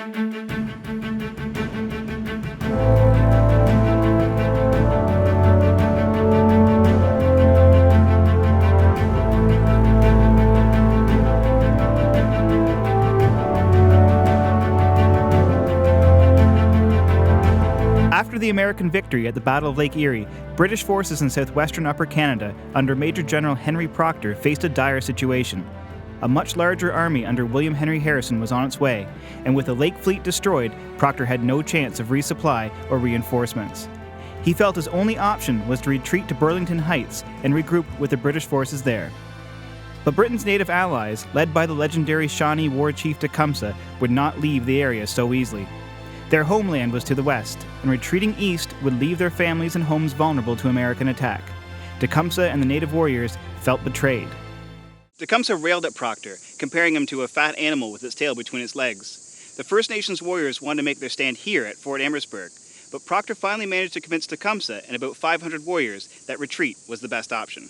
After the American victory at the Battle of Lake Erie, British forces in southwestern Upper Canada under Major General Henry Proctor faced a dire situation. A much larger army under William Henry Harrison was on its way, and with the Lake Fleet destroyed, Proctor had no chance of resupply or reinforcements. He felt his only option was to retreat to Burlington Heights and regroup with the British forces there. But Britain's native allies, led by the legendary Shawnee war chief Tecumseh, would not leave the area so easily. Their homeland was to the west, and retreating east would leave their families and homes vulnerable to American attack. Tecumseh and the native warriors felt betrayed. Tecumseh railed at Proctor, comparing him to a fat animal with its tail between its legs. The First Nations warriors wanted to make their stand here at Fort Amherstburg, but Proctor finally managed to convince Tecumseh and about 500 warriors that retreat was the best option.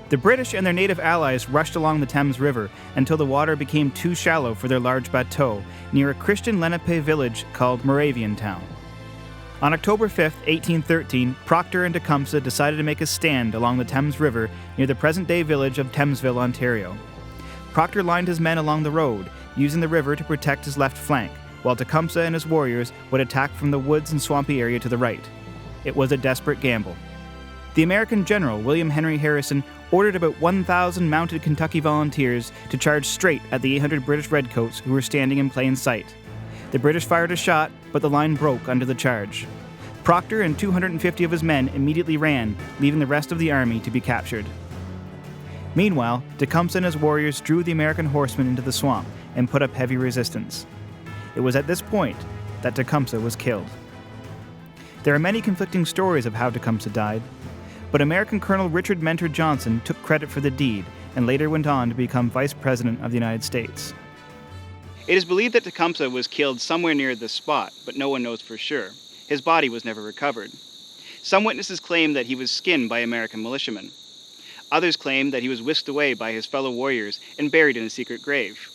The British and their native allies rushed along the Thames River until the water became too shallow for their large bateau near a Christian Lenape village called Moraviantown. On October 5, 1813, Proctor and Tecumseh decided to make a stand along the Thames River near the present-day village of Thamesville, Ontario. Proctor lined his men along the road, using the river to protect his left flank, while Tecumseh and his warriors would attack from the woods and swampy area to the right. It was a desperate gamble. The American general, William Henry Harrison, ordered about 1,000 mounted Kentucky volunteers to charge straight at the 800 British redcoats who were standing in plain sight. The British fired a shot, but the line broke under the charge. Proctor and 250 of his men immediately ran, leaving the rest of the army to be captured. Meanwhile, Tecumseh and his warriors drew the American horsemen into the swamp and put up heavy resistance. It was at this point that Tecumseh was killed. There are many conflicting stories of how Tecumseh died, but American Colonel Richard Mentor Johnson took credit for the deed and later went on to become Vice President of the United States. It is believed that Tecumseh was killed somewhere near this spot, but no one knows for sure. His body was never recovered. Some witnesses claim that he was skinned by American militiamen. Others claim that he was whisked away by his fellow warriors and buried in a secret grave.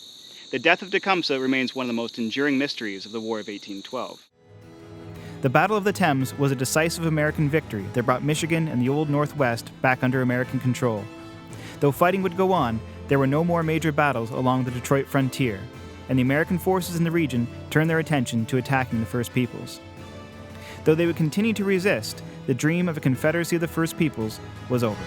The death of Tecumseh remains one of the most enduring mysteries of the War of 1812. The Battle of the Thames was a decisive American victory that brought Michigan and the Old Northwest back under American control. Though fighting would go on, there were no more major battles along the Detroit frontier, and the American forces in the region turned their attention to attacking the First Peoples. Though they would continue to resist, the dream of a Confederacy of the First Peoples was over.